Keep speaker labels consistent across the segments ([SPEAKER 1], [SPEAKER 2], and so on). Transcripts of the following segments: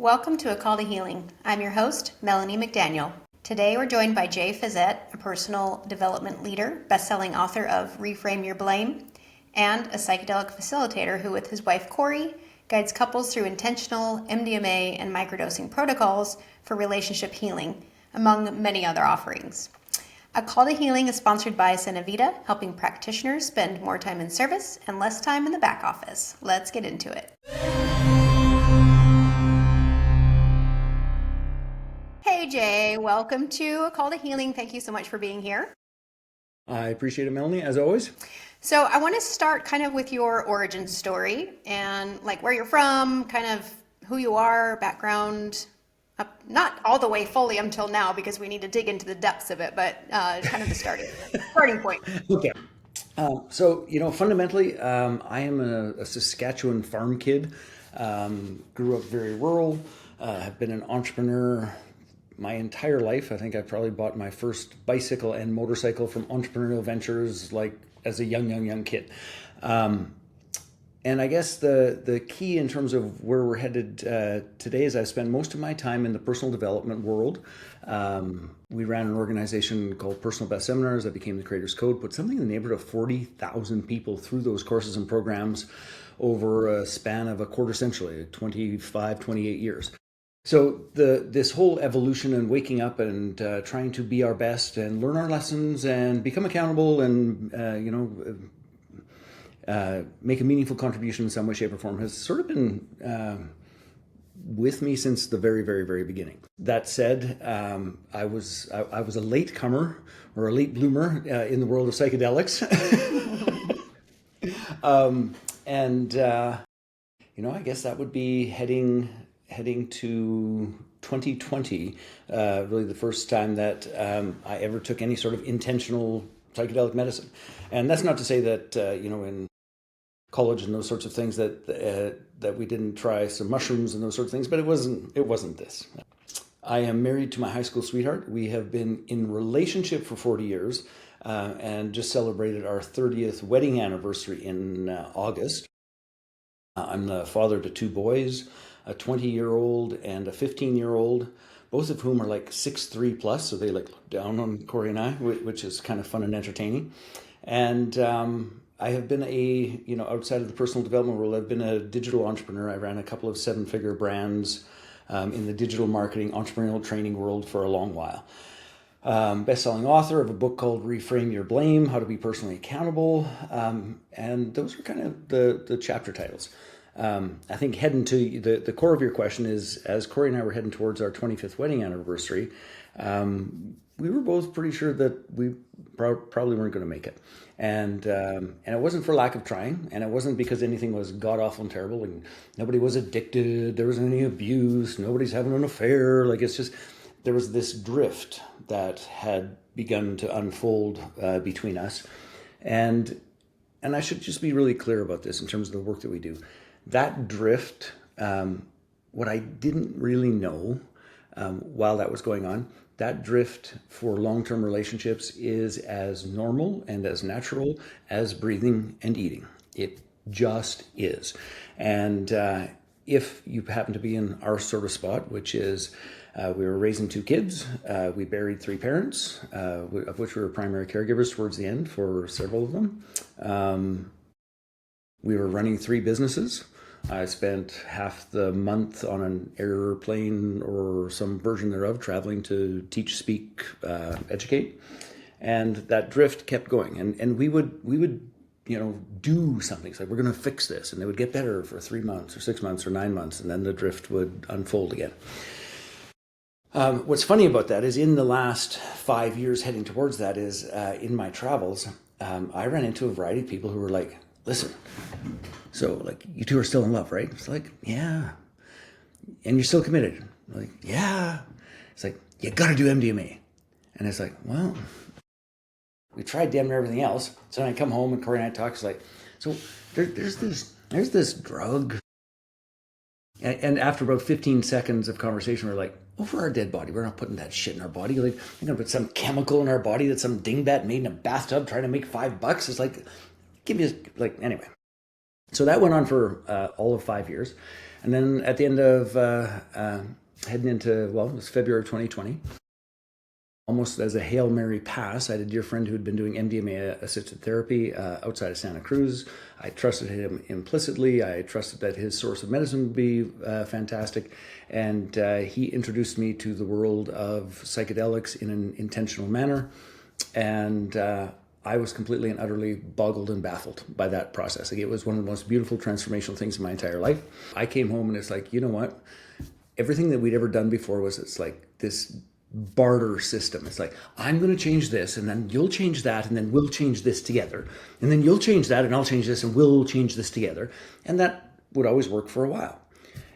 [SPEAKER 1] Welcome to A Call to Healing. I'm your host, Melanie McDaniel. Today we're joined by Jay Fiset, a personal development leader, best-selling author of Reframe Your Blame, and a psychedelic facilitator who, with his wife Corey, guides couples through intentional MDMA and microdosing protocols for relationship healing, among many other offerings. A Call to Healing is sponsored by Senavida, helping practitioners spend more time in service and less time in the back office. Let's get into it. Hey Jay, welcome to A Call to Healing. Thank you so much for being here.
[SPEAKER 2] I appreciate it, Melanie, as always.
[SPEAKER 1] So I want to start kind of with your origin story and like where you're from, kind of who you are, background, not all the way fully until now because we need to dig into the depths of it, but kind of the starting point.
[SPEAKER 2] Okay. Fundamentally, I am a Saskatchewan farm kid. Grew up very rural, have been an entrepreneur my entire life. I think I probably bought my first bicycle and motorcycle from entrepreneurial ventures like as a young kid. And I guess the key in terms of where we're headed today is I spend most of my time in the personal development world. We ran an organization called Personal Best Seminars that became the Creator's Code, put something in the neighborhood of 40,000 people through those courses and programs over a span of a quarter century, 25, 28 years. So this whole evolution and waking up and trying to be our best and learn our lessons and become accountable and make a meaningful contribution in some way, shape, or form has sort of been with me since the very, very, very beginning. That said, I was a late comer or a late bloomer in the world of psychedelics, I guess that would be heading to 2020, really the first time that I ever took any sort of intentional psychedelic medicine. And that's not to say that, in college and those sorts of things that we didn't try some mushrooms and those sorts of things, but it wasn't this. I am married to my high school sweetheart. We have been in relationship for 40 years and just celebrated our 30th wedding anniversary in August. I'm the father to two boys, a 20-year-old and a 15-year-old, both of whom are like 6'3" plus, so they look down on Corey and I, which is kind of fun and entertaining. And I have been outside of the personal development world, I've been a digital entrepreneur. I ran a couple of seven-figure brands in the digital marketing, entrepreneurial training world for a long while. Best-selling author of a book called Reframe Your Blame, How to Be Personally Accountable. And those are kind of the chapter titles. I think heading to the core of your question is, as Corey and I were heading towards our 25th wedding anniversary, we were both pretty sure that we probably weren't going to make it. And it wasn't for lack of trying, and it wasn't because anything was god-awful and terrible, and nobody was addicted, there wasn't any abuse, nobody's having an affair. Like, it's just, there was this drift that had begun to unfold between us. And I should just be really clear about this in terms of the work that we do. That drift, what I didn't really know while that was going on, that drift for long-term relationships is as normal and as natural as breathing and eating. It just is. And if you happen to be in our sort of spot, which is we were raising two kids, we buried three parents, of which we were primary caregivers towards the end for several of them. We were running three businesses. I spent half the month on an airplane or some version thereof traveling to teach, speak, educate. And that drift kept going. And we would do something. It's like, we're going to fix this. And it would get better for 3 months or 6 months or 9 months. And then the drift would unfold again. What's funny about that is in the last 5 years heading towards that is in my travels, I ran into a variety of people who were like, listen, so like you two are still in love, right? It's like, yeah. And you're still committed? I'm like, yeah. It's like, you got to do MDMA. And it's like, well, we tried damn near everything else. So then I come home and Corey and I talk. It's like, so there's this drug. And after about 15 seconds of conversation, we're like, over our dead body, we're not putting that shit in our body. Like, we're going to put some chemical in our body that some dingbat made in a bathtub trying to make $5. It's like, give me anyway. So that went on for all of 5 years. And then at the end of heading into, well, it was February of 2020, almost as a Hail Mary pass, I had a dear friend who had been doing MDMA assisted therapy outside of Santa Cruz. I trusted him implicitly. I trusted that his source of medicine would be fantastic. And he introduced me to the world of psychedelics in an intentional manner. And I was completely and utterly boggled and baffled by that process. Like, it was one of the most beautiful transformational things in my entire life. I came home and it's like, you know what? Everything that we'd ever done before was, it's like this barter system. It's like, I'm going to change this, and then you'll change that, and then we'll change this together. And then you'll change that, and I'll change this, and we'll change this together. And that would always work for a while.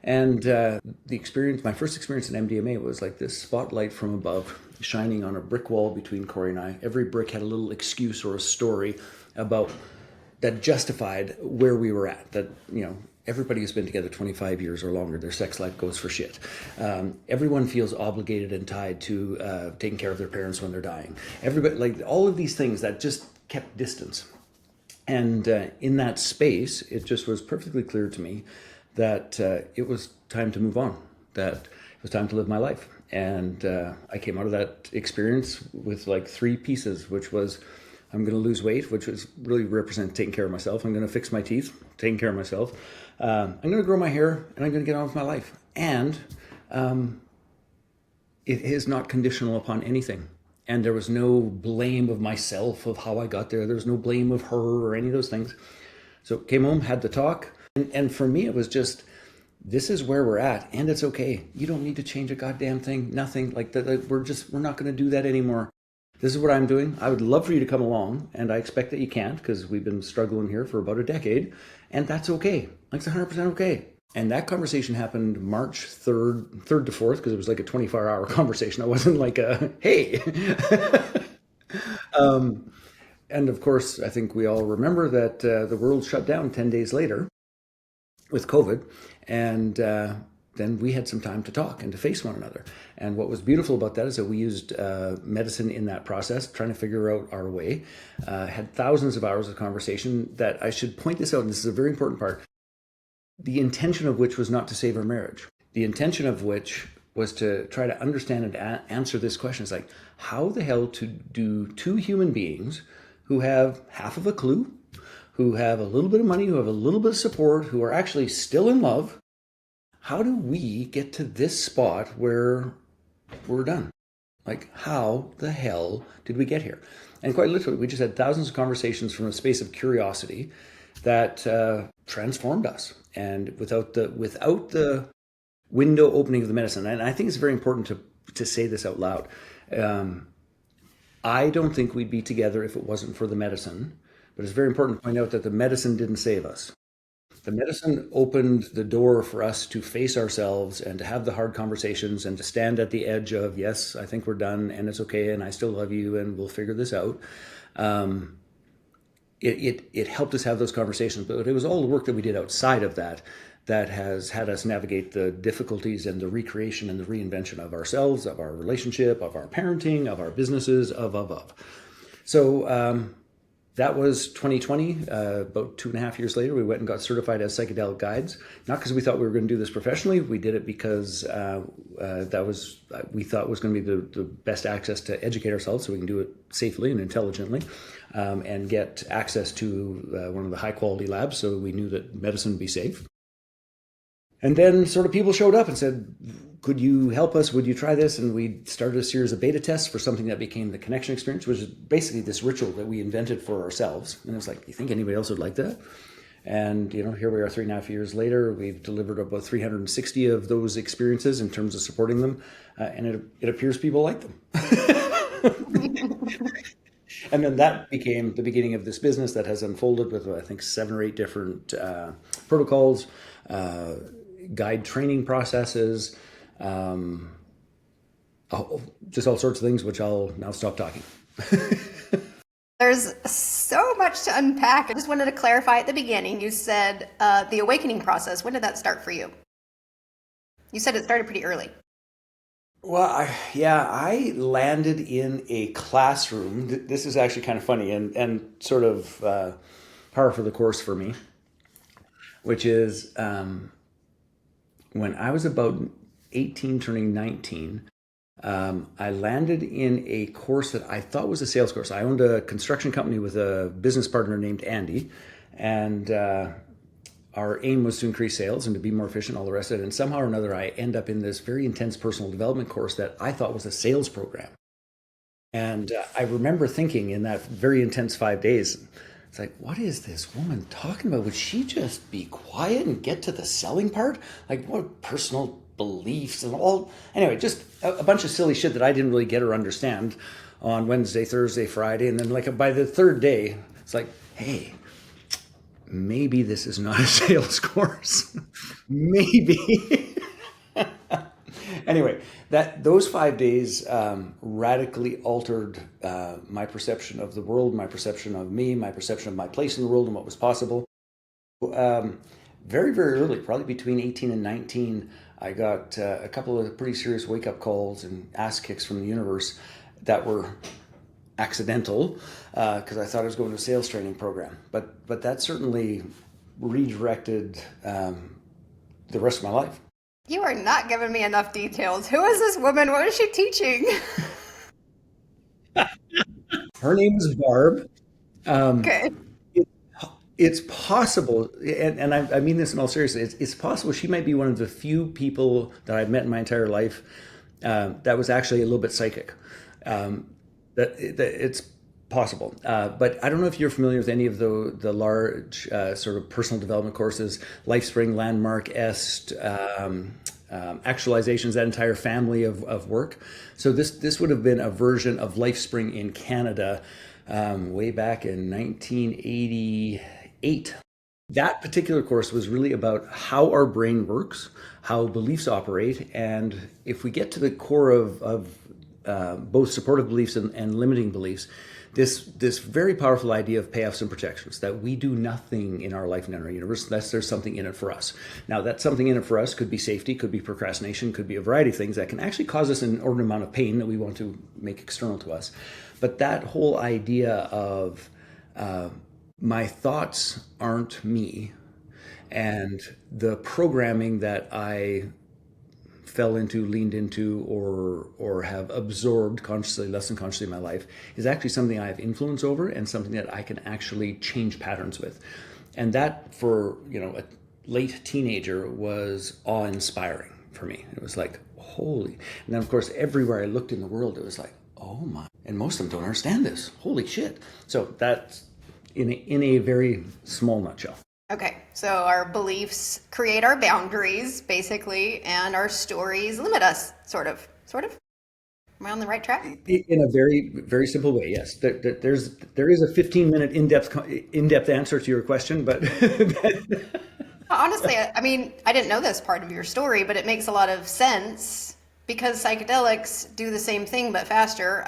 [SPEAKER 2] And the experience, my first experience in MDMA was like this spotlight from above shining on a brick wall between Corey and I. Every brick had a little excuse or a story about that justified where we were at. That, you know, everybody who's been together 25 years or longer, their sex life goes for shit. Everyone feels obligated and tied to taking care of their parents when they're dying. Everybody, like, all of these things that just kept distance. And in that space, it just was perfectly clear to me that it was time to move on, that it was time to live my life. And I came out of that experience with like 3 pieces, which was, I'm going to lose weight, which was really represent taking care of myself. I'm going to fix my teeth, taking care of myself. I'm going to grow my hair, and I'm going to get on with my life. And it is not conditional upon anything. And there was no blame of myself of how I got there. There was no blame of her or any of those things. So came home, had the talk. And for me, it was just, this is where we're at, and it's okay. You don't need to change a goddamn thing, nothing. Like, we're not going to do that anymore. This is what I'm doing. I would love for you to come along, and I expect that you can't, because we've been struggling here for about a decade, and that's okay. Like, it's 100% okay. And that conversation happened March 3rd to 4th, because it was like a 24-hour conversation. I wasn't like a, hey. And of course, I think we all remember that the world shut down 10 days later with COVID, and then we had some time to talk and to face one another. And what was beautiful about that is that we used medicine in that process, trying to figure out our way. Had thousands of hours of conversation that, I should point this out, and this is a very important part, the intention of which was not to save our marriage. The intention of which was to try to understand and answer this question. It's like, how the hell do 2 human beings who have half of a clue, who have a little bit of money, who have a little bit of support, who are actually still in love, how do we get to this spot where we're done? Like, how the hell did we get here? And quite literally, we just had thousands of conversations from a space of curiosity that transformed us. And without the window opening of the medicine, and I think it's very important to say this out loud, I don't think we'd be together if it wasn't for the medicine. But it's very important to point out that the medicine didn't save us. The medicine opened the door for us to face ourselves and to have the hard conversations and to stand at the edge of, yes, I think we're done, and it's okay, and I still love you, and we'll figure this out. It helped us have those conversations, but it was all the work that we did outside of that that has had us navigate the difficulties and the recreation and the reinvention of ourselves, of our relationship, of our parenting, of our businesses, of. So that was 2020. About 2.5 years later, we went and got certified as psychedelic guides. Not because we thought we were going to do this professionally. We did it because we thought was going to be the best access to educate ourselves, so we can do it safely and intelligently, and get access to one of the high quality labs, so we knew that medicine would be safe. And then sort of people showed up and said, could you help us? Would you try this? And we started a series of beta tests for something that became the connection experience, which is basically this ritual that we invented for ourselves. And it was like, you think anybody else would like that? And, you know, here we are 3.5 years later. We've delivered about 360 of those experiences in terms of supporting them. And it appears people like them. And then that became the beginning of this business that has unfolded with, I think, 7 or 8 different protocols, guide training processes, just all sorts of things, which I'll now stop talking.
[SPEAKER 1] There's so much to unpack. I just wanted to clarify at the beginning. You said the awakening process. When did that start for you? You said it started pretty early.
[SPEAKER 2] Well, I landed in a classroom. This is actually kind of funny and sort of par for the course for me, which is when I was about 18, turning 19, I landed in a course that I thought was a sales course. I owned a construction company with a business partner named Andy, and our aim was to increase sales and to be more efficient, all the rest of it. And somehow or another, I end up in this very intense personal development course that I thought was a sales program. And I remember thinking in that very intense 5 days, it's like, what is this woman talking about? Would she just be quiet and get to the selling part? Like, what personal beliefs and all? Anyway, just a bunch of silly shit that I didn't really get or understand on Wednesday, Thursday, Friday. And then, like, by the third day, it's like, hey, maybe this is not a sales course. Maybe. Anyway, those 5 days radically altered my perception of the world, my perception of me, my perception of my place in the world and what was possible. Very, very early, probably between 18 and 19, I got a couple of pretty serious wake-up calls and ass kicks from the universe that were accidental because I thought I was going to a sales training program. But that certainly redirected the rest of my life.
[SPEAKER 1] You are not giving me enough details. Who is this woman? What is she teaching?
[SPEAKER 2] Her name is Barb.
[SPEAKER 1] Okay.
[SPEAKER 2] It's possible, and I mean this in all seriousness, it's possible she might be one of the few people that I've met in my entire life that was actually a little bit psychic. That it's possible. But I don't know if you're familiar with any of the large sort of personal development courses, LifeSpring, Landmark, Est, Actualizations, that entire family of work. So this would have been a version of LifeSpring in Canada way back in 1988. That particular course was really about how our brain works, how beliefs operate, and if we get to the core of both supportive beliefs and limiting beliefs, this very powerful idea of payoffs and protections, that we do nothing in our life and in our universe unless there's something in it for us. Now, that something in it for us could be safety, could be procrastination, could be a variety of things that can actually cause us an inordinate amount of pain that we want to make external to us. But that whole idea of my thoughts aren't me, and the programming that I fell into, leaned into, or have absorbed consciously, less than consciously in my life is actually something I have influence over and something that I can actually change patterns with. And that, for a late teenager, was awe-inspiring for me. It was like, holy. And then, of course, everywhere I looked in the world, it was like, oh my. And most of them don't understand this. Holy shit. So that's in a very small nutshell.
[SPEAKER 1] Okay, so our beliefs create our boundaries, basically, and our stories limit us, sort of. Am I on the right track?
[SPEAKER 2] In a very, very simple way, yes. There is a 15-minute in-depth answer to your question, but
[SPEAKER 1] Honestly, I mean, I didn't know this part of your story, but it makes a lot of sense because psychedelics do the same thing but faster.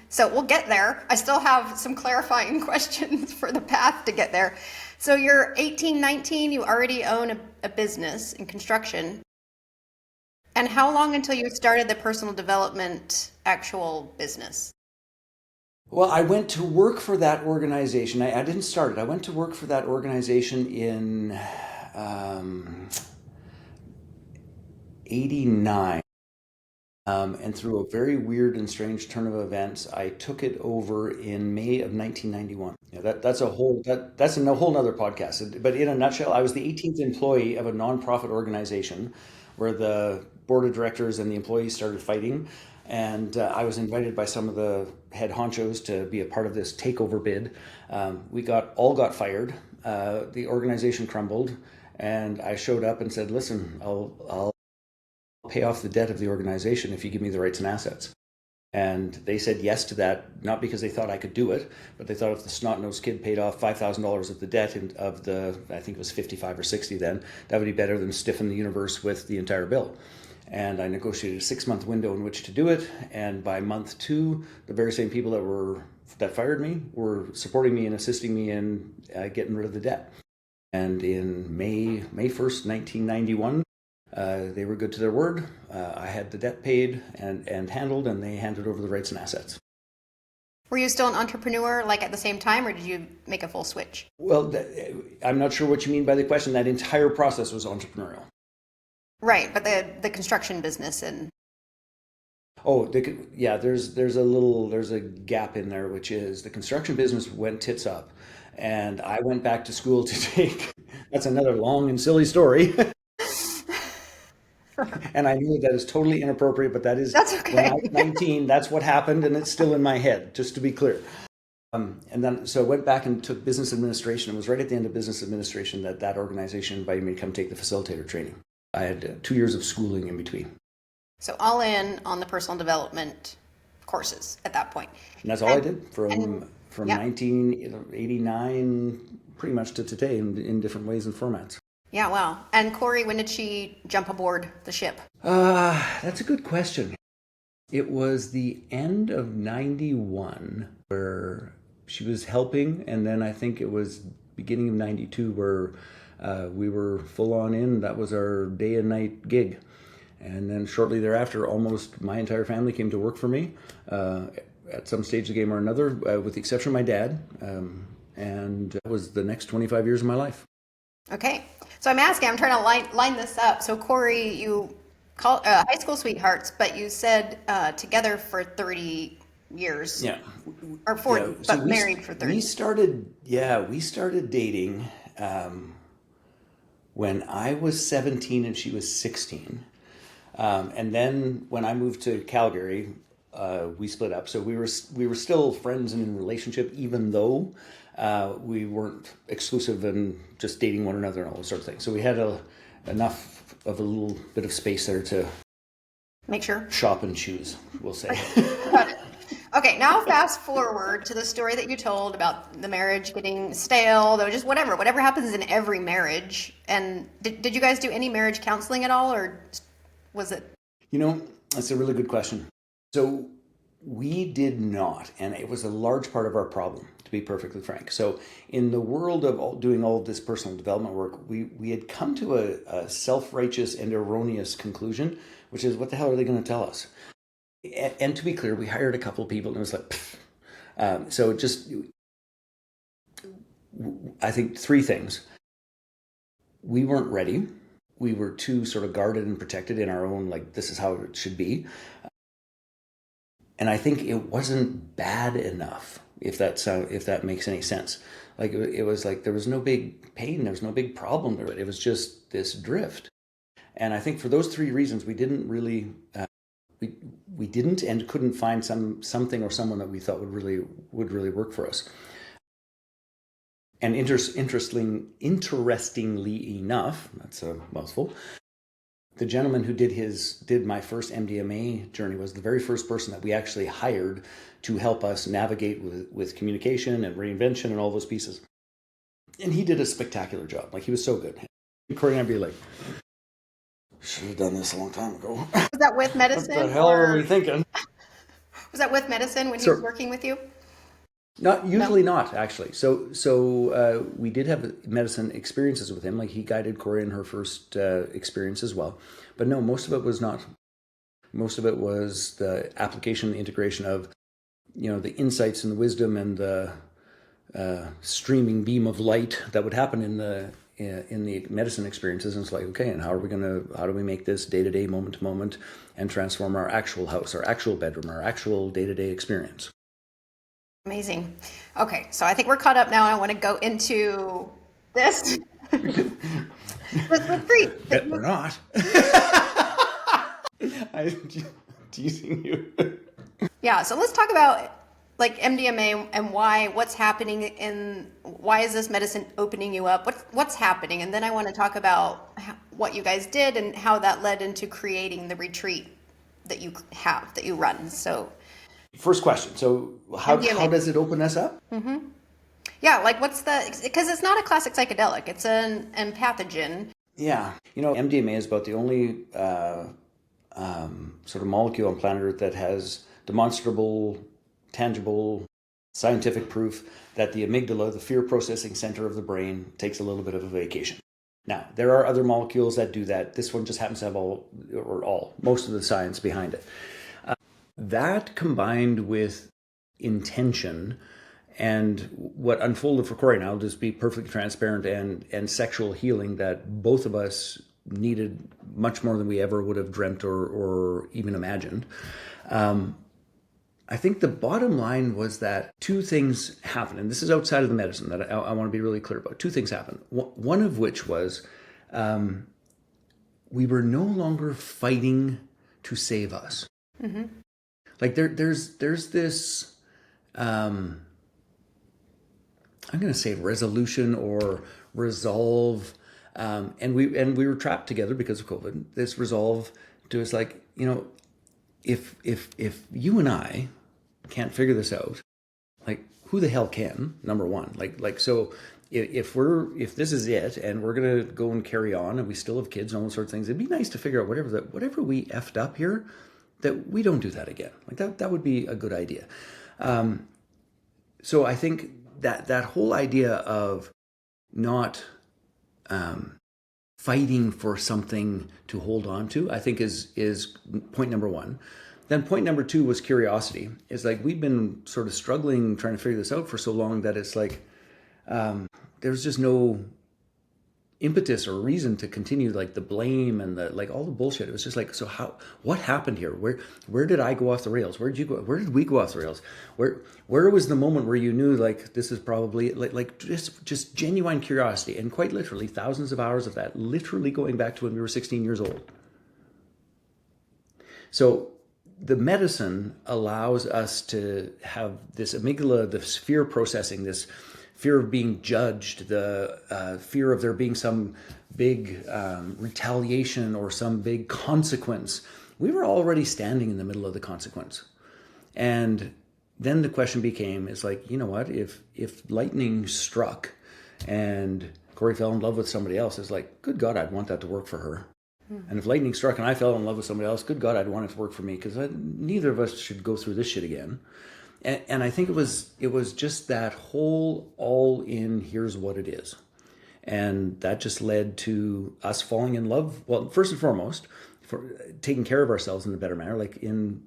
[SPEAKER 1] So we'll get there. I still have some clarifying questions for the path to get there. So you're 18, 19, you already own a business in construction. And how long until you started the personal development actual business?
[SPEAKER 2] Well, I went to work for that organization. I didn't start it. I went to work for that organization in 89. And through a very weird and strange turn of events, I took it over in May of 1991. That's a whole nother podcast. But in a nutshell, I was the 18th employee of a nonprofit organization where the board of directors and the employees started fighting. And I was invited by some of the head honchos to be a part of this takeover bid. We all got fired. The organization crumbled, and I showed up and said, "Listen, I'll pay off the debt of the organization if you give me the rights and assets." And they said yes to that, not because they thought I could do it, but they thought if the snot-nosed kid paid off $5,000 of the debt of the, I think it was 55 or 60 then, that would be better than stiffing the universe with the entire bill. And I negotiated a 6-month window in which to do it. And by month 2, the very same people that fired me were supporting me and assisting me in getting rid of the debt. And in May 1st, 1991, they were good to their word. I had the debt paid and handled, and they handed over the rights and assets.
[SPEAKER 1] Were you still an entrepreneur like at the same time, or did you make a full switch?
[SPEAKER 2] Well, I'm not sure what you mean by the question. That entire process was entrepreneurial.
[SPEAKER 1] Right, but the construction business and
[SPEAKER 2] Oh, yeah, there's a gap in there, which is the construction business went tits up, and I went back to school to take. That's another long and silly story, and I knew that is totally inappropriate, but that is
[SPEAKER 1] that's
[SPEAKER 2] when I
[SPEAKER 1] okay.
[SPEAKER 2] was 19. That's what happened, and it's still in my head, just to be clear. And then so I went back and took business administration. It was right at the end of business administration that that organization invited me to come take the facilitator training. I had 2 years of schooling in between.
[SPEAKER 1] So all in on the personal development courses at that point.
[SPEAKER 2] And that's all I
[SPEAKER 1] And
[SPEAKER 2] did
[SPEAKER 1] and
[SPEAKER 2] from
[SPEAKER 1] yeah.
[SPEAKER 2] 1989 pretty much to today in different ways and formats.
[SPEAKER 1] Yeah, wow. And Corey, when did she jump aboard the ship?
[SPEAKER 2] That's a good question. It was the end of 91 where she was helping, and then I think it was beginning of 92 where we were full on in. That was our day and night gig. And then shortly thereafter, almost my entire family came to work for me at some stage of the game or another, with the exception of my dad. And that was the next 25 years of my life.
[SPEAKER 1] Okay. So I'm trying to line this up. So Corey, you call high school sweethearts, but you said together for 30 years
[SPEAKER 2] Yeah.
[SPEAKER 1] or
[SPEAKER 2] Yeah.
[SPEAKER 1] 40,
[SPEAKER 2] So
[SPEAKER 1] but married for 30.
[SPEAKER 2] we started dating when I was 17 and she was 16. And then when I moved to Calgary, we split up. So we were still friends and in a relationship, even though we weren't exclusive and just dating one another and all those sort of things. So we had enough of a little bit of space there to
[SPEAKER 1] Make sure.
[SPEAKER 2] shop and choose, we'll say.
[SPEAKER 1] Got it. Okay, now fast forward to the story that you told about the marriage getting stale, though just whatever happens in every marriage. And did you guys do any marriage counseling at all, or was it?
[SPEAKER 2] You know, that's a really good question. So we did not, and it was a large part of our problem, to be perfectly frank. So in the world of doing all of this personal development work, we had come to a self-righteous and erroneous conclusion, which is, what the hell are they going to tell us? And to be clear, we hired a couple of people, and it was like, so just, I think three things. We weren't ready. We were too sort of guarded and protected in our own, like, this is how it should be. And I think it wasn't bad enough, if that makes any sense. Like, it was like there was no big pain, there was no big problem to it. It was just this drift. And I think for those three reasons, we didn't really, we didn't and couldn't find something or someone that we thought would really work for us. And interestingly enough, that's a mouthful, the gentleman who did my first MDMA journey was the very first person that we actually hired to help us navigate with communication and reinvention and all those pieces. And he did a spectacular job. Like, he was so good. Corey and I'd be like, should have done this a long time ago.
[SPEAKER 1] Was that with
[SPEAKER 2] What
[SPEAKER 1] medicine,
[SPEAKER 2] the hell were we
[SPEAKER 1] or
[SPEAKER 2] thinking?
[SPEAKER 1] was that with medicine when he was
[SPEAKER 2] So,
[SPEAKER 1] working with you?
[SPEAKER 2] not
[SPEAKER 1] No.
[SPEAKER 2] usually, not actually. So we did have medicine experiences with him. Like, he guided Corey in her first experience as well. But no, most of it was not. Most of it was the application, the integration of, the insights and the wisdom and the streaming beam of light that would happen in the medicine experiences. And it's like, okay, and how do we make this day to day, moment to moment, and transform our actual house, our actual bedroom, our actual day to day experience.
[SPEAKER 1] Amazing. Okay, so I think we're caught up now. I want to go into this this retreat that
[SPEAKER 2] Bet we're not. I'm teasing you.
[SPEAKER 1] Yeah, so let's talk about like MDMA and what's happening, and why is this medicine opening you up? What's happening? And then I want to talk about what you guys did and how that led into creating the retreat that you run. So
[SPEAKER 2] First question. So how
[SPEAKER 1] MDMA.
[SPEAKER 2] does it open us up?
[SPEAKER 1] Yeah, like because it's not a classic psychedelic, it's an empathogen.
[SPEAKER 2] Yeah. MDMA is about the only sort of molecule on planet Earth that has demonstrable, tangible, scientific proof that the amygdala, the fear processing center of the brain, takes a little bit of a vacation. Now, there are other molecules that do that. This one just happens to have most of the science behind it. That combined with intention and what unfolded for Corey, and I'll just be perfectly transparent, and sexual healing that both of us needed much more than we ever would have dreamt or even imagined. I think the bottom line was that two things happened, and this is outside of the medicine that I want to be really clear about. Two things happened. One of which was we were no longer fighting to save us. Mm-hmm. Like there's this, I'm going to say resolution or resolve, and we were trapped together because of COVID. This resolve to us, like, if you and I can't figure this out, like, who the hell can? Number one, so if this is it and we're gonna go and carry on and we still have kids and all those sorts of things, it'd be nice to figure out whatever we effed up here, that we don't do that again. Like that would be a good idea. So I think that whole idea of not fighting for something to hold on to, I think is point number one. Then point number two was curiosity. It's like we've been sort of struggling trying to figure this out for so long that it's like there's just no impetus or reason to continue, like the blame and the like all the bullshit. It was just like, so what happened here? Where did I go off the rails? Where did you go? Where did we go off the rails? Where was the moment where you knew, like, this is probably like just genuine curiosity, and quite literally thousands of hours of that, literally going back to when we were 16 years old. So the medicine allows us to have this amygdala, this fear processing, this fear of being judged, the fear of there being some big retaliation or some big consequence. We were already standing in the middle of the consequence. And then the question became, is like, you know what, if lightning struck and Corey fell in love with somebody else, it's like, good God, I'd want that to work for her. And if lightning struck and I fell in love with somebody else, good God, I'd want it to work for me, because neither of us should go through this shit again. And I think it was just that whole all in, here's what it is. And that just led to us falling in love. Well, first and foremost, for taking care of ourselves in a better manner. Like in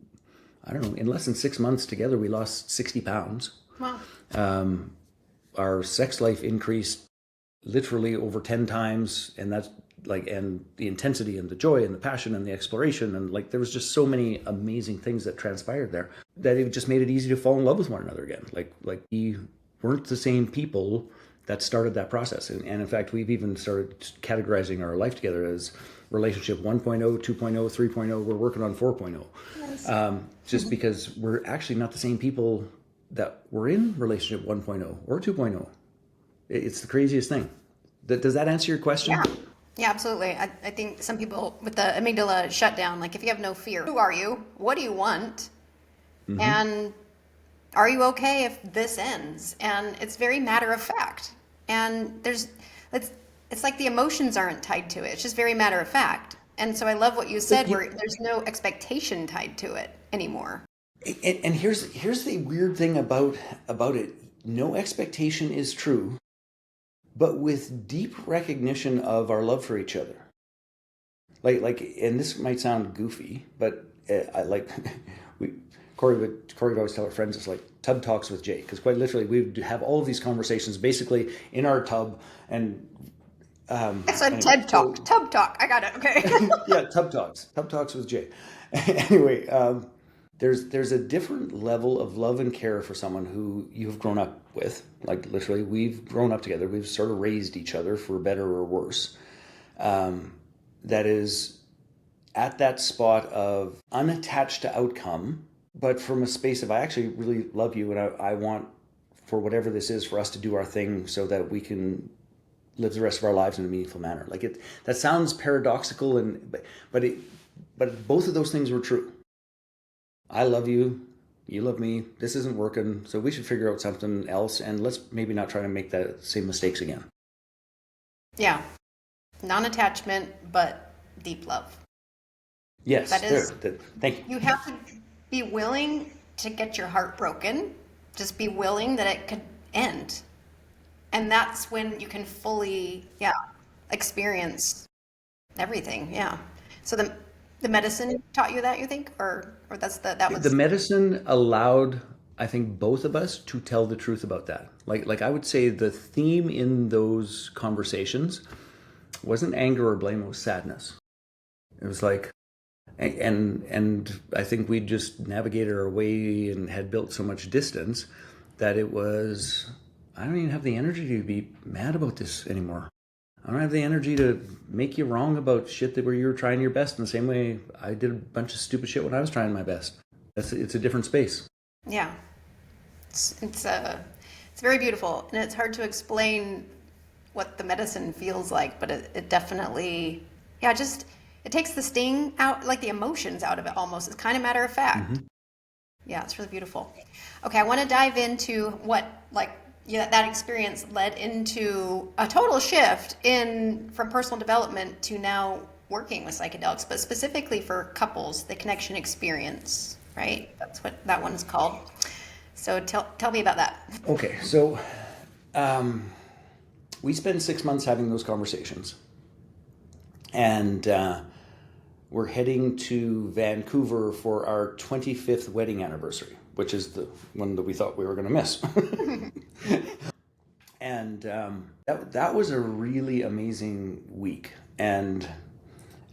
[SPEAKER 2] less than 6 months together, we lost 60 pounds. Wow. Our sex life increased literally over 10 times. And that's like, and the intensity and the joy and the passion and the exploration, and like there was just so many amazing things that transpired there that it just made it easy to fall in love with one another again. Like we weren't the same people that started that process, and in fact we've even started categorizing our life together as relationship 1.0, 2.0, 3.0. We're working on 4.0. Yes. Just because we're actually not the same people that were in relationship 1.0 or 2.0. It's the craziest thing. Does that answer your question?
[SPEAKER 1] Yeah. Yeah, absolutely. I think some people with the amygdala shutdown, like if you have no fear, who are you? What do you want? Mm-hmm. And are you okay if this ends? And it's very matter of fact. And it's like the emotions aren't tied to it. It's just very matter of fact. And so I love what you said, where there's no expectation tied to it anymore.
[SPEAKER 2] And here's the weird thing about it. No expectation is true, but with deep recognition of our love for each other. Like, and this might sound goofy, but Corey would always tell our friends, it's like tub talks with Jay, because quite literally we would have all of these conversations basically in our tub. And
[SPEAKER 1] it's a TED Talk. Tub talk. I got it. Okay.
[SPEAKER 2] Yeah, tub talks with Jay. Anyway, there's a different level of love and care for someone who you've grown up with. Like literally, we've grown up together. We've sort of raised each other, for better or worse. That is at that spot of unattached to outcome, but from a space of, I actually really love you, and I want, for whatever this is, for us to do our thing so that we can live the rest of our lives in a meaningful manner. Like that sounds paradoxical, but both of those things were true. I love you, you love me, this isn't working, so we should figure out something else, and let's maybe not try to make the same mistakes again.
[SPEAKER 1] Yeah. Non-attachment, but deep love.
[SPEAKER 2] Yes,
[SPEAKER 1] that is,
[SPEAKER 2] thank you.
[SPEAKER 1] You have to be willing to get your heart broken. Just be willing that it could end. And that's when you can fully, experience everything. Yeah. So the medicine taught you that, you think? Or that was...
[SPEAKER 2] The medicine allowed, I think, both of us to tell the truth about that. Like I would say the theme in those conversations wasn't anger or blame, it was sadness. It was like, and I think we just navigated our way and had built so much distance that it was, I don't even have the energy to be mad about this anymore. I don't have the energy to make you wrong about shit where you were trying your best in the same way I did a bunch of stupid shit when I was trying my best. It's a different space.
[SPEAKER 1] Yeah. It's very beautiful, and it's hard to explain what the medicine feels like, but it definitely, yeah, just it takes the sting out, like the emotions out of it almost. It's kind of matter of fact. Mm-hmm. Yeah, it's really beautiful. Okay, I want to dive into what that experience led into a total shift from personal development to now working with psychedelics, but specifically for couples, the connection experience, right? That's what that one's called. So tell me about that.
[SPEAKER 2] Okay, so we spend 6 months having those conversations, and we're heading to Vancouver for our 25th wedding anniversary, which is the one that we thought we were going to miss. And that was a really amazing week. And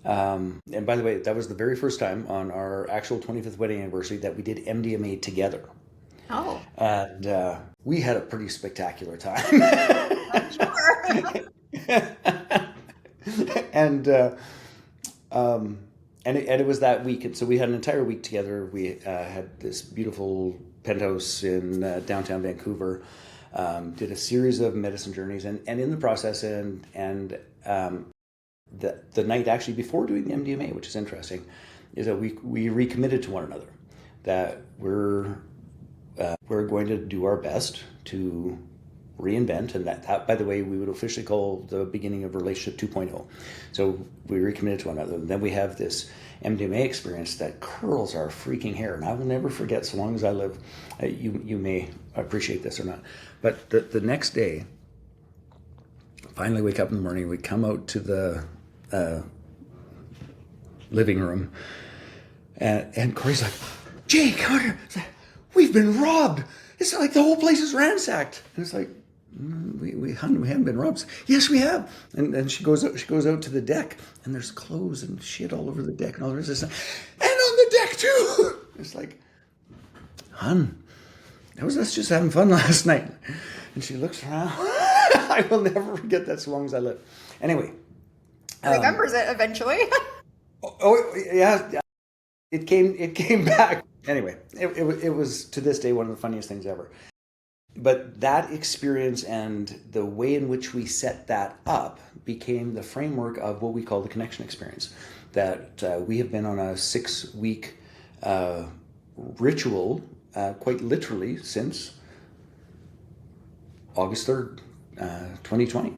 [SPEAKER 2] by the way, that was the very first time on our actual 25th wedding anniversary that we did MDMA together.
[SPEAKER 1] Oh.
[SPEAKER 2] And we had a pretty spectacular time.
[SPEAKER 1] I'm sure.
[SPEAKER 2] And it was that week, and so we had an entire week together. We had this beautiful penthouse in downtown Vancouver. Did a series of medicine journeys, and in the process, and the night actually before doing the MDMA, which is interesting, is that we recommitted to one another that we're going to do our best to reinvent, and that by the way we would officially call the beginning of relationship 2.0. So we recommitted to one another, and then we have this MDMA experience that curls our freaking hair, and I will never forget so long as I live. You may appreciate this or not, but the next day, finally wake up in the morning, we come out to the living room, and Corey's like, "Jake, come here. We've been robbed. It's like the whole place is ransacked." And it's like, we haven't been robbed. Yes, we have. And she goes out to the deck, and there's clothes and shit all over the deck and all the rest of this, and on the deck too. It's like, "Hun, that was us just having fun last night." And she looks around. I will never forget that so long as I live. Anyway,
[SPEAKER 1] remembers it eventually.
[SPEAKER 2] Oh yeah, it came back. Anyway, it was to this day one of the funniest things ever. But that experience and the way in which we set that up became the framework of what we call the connection experience. That we have been on a 6-week ritual, quite literally, since August 3rd, 2020.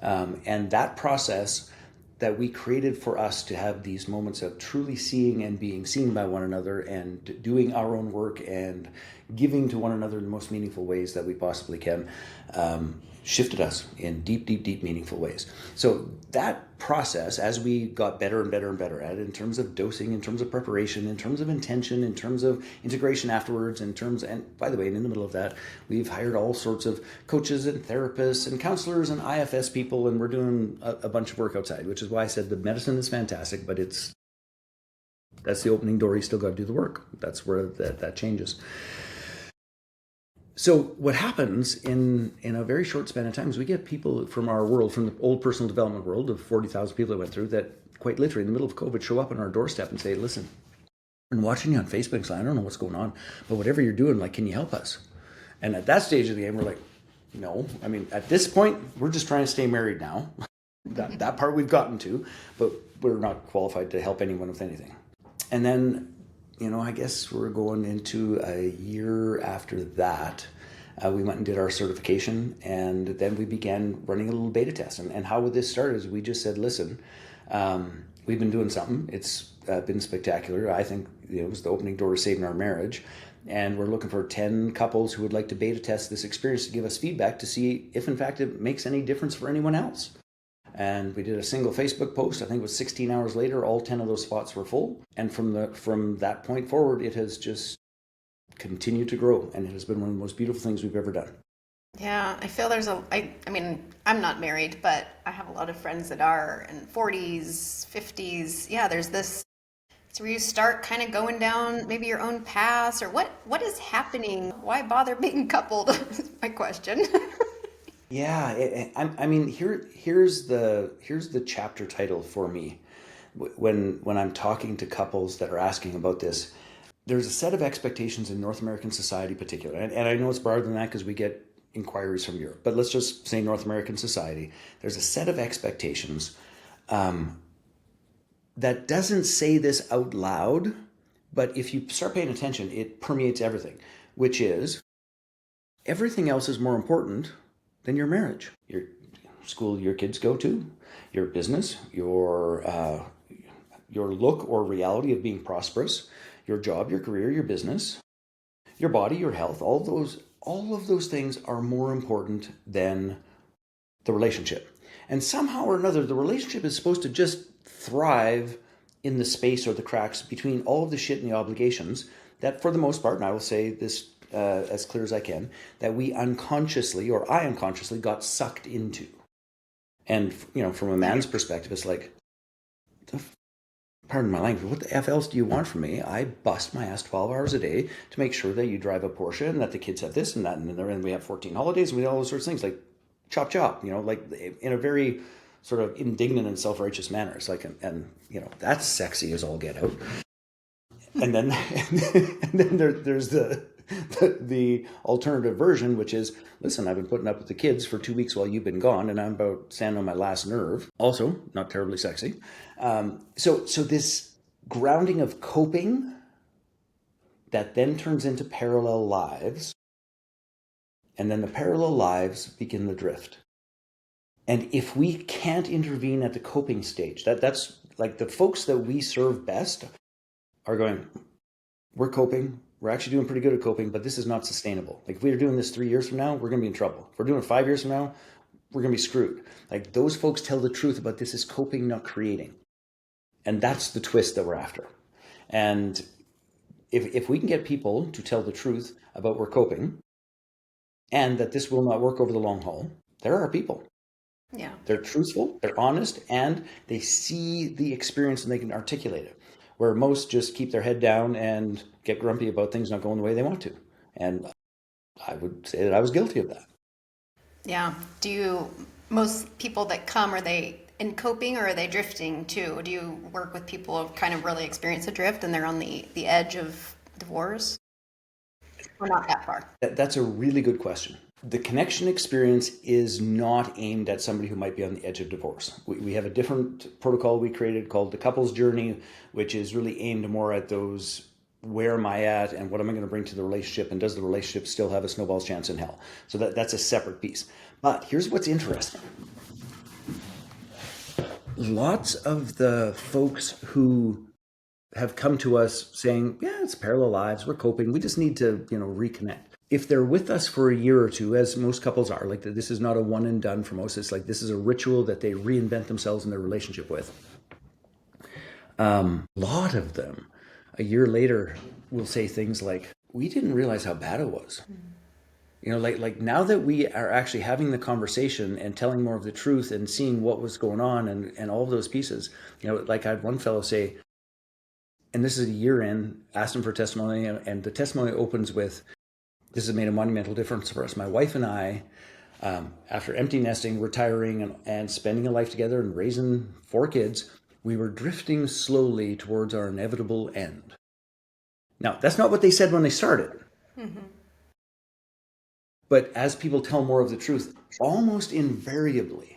[SPEAKER 2] And that process that we created for us to have these moments of truly seeing and being seen by one another and doing our own work and giving to one another in the most meaningful ways that we possibly can, shifted us in deep, deep, deep meaningful ways. So that process, as we got better and better and better at it, in terms of dosing, in terms of preparation, in terms of intention, in terms of integration afterwards, and by the way, in the middle of that, we've hired all sorts of coaches and therapists and counselors and IFS people, and we're doing a bunch of work outside, which is why I said the medicine is fantastic, but that's the opening door. You still got to do the work. That's where that changes. So what happens in a very short span of time is we get people from our world, from the old personal development world of 40,000 people that went through, that quite literally in the middle of COVID show up on our doorstep and say, "Listen, I'm watching you on Facebook, so I don't know what's going on, but whatever you're doing, can you help us?" And at that stage of the game, we're like, no. I mean, at this point, we're just trying to stay married now. that part we've gotten to, but we're not qualified to help anyone with anything. And then, I guess we're going into a year after that. We went and did our certification, and then we began running a little beta test. And how this started is we just said, "Listen, we've been doing something. It's been spectacular. I think it was the opening door to saving our marriage. And we're looking for 10 couples who would like to beta test this experience to give us feedback to see if, in fact, it makes any difference for anyone else." And we did a single Facebook post. I think it was 16 hours later, all 10 of those spots were full. And from that point forward, it has just continued to grow. And it has been one of the most beautiful things we've ever done.
[SPEAKER 1] Yeah, I feel I mean, I'm not married, but I have a lot of friends that are in 40s, 50s. Yeah, there's this, it's where you start kind of going down maybe your own paths or what is happening? Why bother being coupled? Is my question.
[SPEAKER 2] Yeah, I mean, here's the chapter title for me. When I'm talking to couples that are asking about this, there's a set of expectations in North American society, particularly, and I know it's broader than that because we get inquiries from Europe. But let's just say North American society. There's a set of expectations that doesn't say this out loud, but if you start paying attention, it permeates everything, which is everything else is more important than your marriage, your school your kids go to, your business, your look or reality of being prosperous, your job, your career, your business, your body, your health. All of those things are more important than the relationship. And somehow or another, the relationship is supposed to just thrive in the space or the cracks between all of the shit and the obligations that, for the most part, and I will say this as clear as I can, that we unconsciously, or I unconsciously, got sucked into. And, from a man's perspective, it's like, pardon my language, what the F else do you want from me? I bust my ass 12 hours a day to make sure that you drive a Porsche and that the kids have this and that, and we have 14 holidays and we have all those sorts of things. Like, chop chop, like in a very sort of indignant and self-righteous manner. It's like, and that's sexy as all get out. And then there's the alternative version, which is, listen, I've been putting up with the kids for 2 weeks while you've been gone, and I'm about standing on my last nerve. Also, not terribly sexy. So this grounding of coping that then turns into parallel lives, and then the parallel lives begin the drift. And if we can't intervene at the coping stage, that's like the folks that we serve best are going, we're coping. We're actually doing pretty good at coping, but this is not sustainable. Like if we're doing this 3 years from now, we're going to be in trouble. If we're doing it 5 years from now, we're going to be screwed. Like those folks tell the truth about this is coping, not creating. And that's the twist that we're after. And if we can get people to tell the truth about we're coping and that this will not work over the long haul, there are people.
[SPEAKER 1] Yeah.
[SPEAKER 2] They're truthful, they're honest, and they see the experience and they can articulate it. Where most just keep their head down and get grumpy about things not going the way they want to. And I would say that I was guilty of that.
[SPEAKER 1] Yeah. Most people that come, are they in coping or are they drifting too? Do you work with people who kind of really experience a drift and they're on the edge of divorce? Or not that far?
[SPEAKER 2] That's a really good question. The connection experience is not aimed at somebody who might be on the edge of divorce. We have a different protocol we created called the couples journey, which is really aimed more at those, where am I at and what am I going to bring to the relationship, and does the relationship still have a snowball's chance in hell? So that's a separate piece. But here's what's interesting. Lots of the folks who have come to us saying, yeah, it's parallel lives, we're coping, we just need to, reconnect. If they're with us for a year or two, as most couples are, like this is not a one and done for most, it's like this is a ritual that they reinvent themselves in their relationship with. A lot of them, a year later, will say things like, we didn't realize how bad it was. Like now that we are actually having the conversation and telling more of the truth and seeing what was going on and all of those pieces, like I had one fellow say, and this is a year in, asked him for testimony, and the testimony opens with, this has made a monumental difference for us. My wife and I, after empty nesting, retiring, and spending a life together and raising 4 kids, we were drifting slowly towards our inevitable end. Now, that's not what they said when they started. Mm-hmm. But as people tell more of the truth, almost invariably,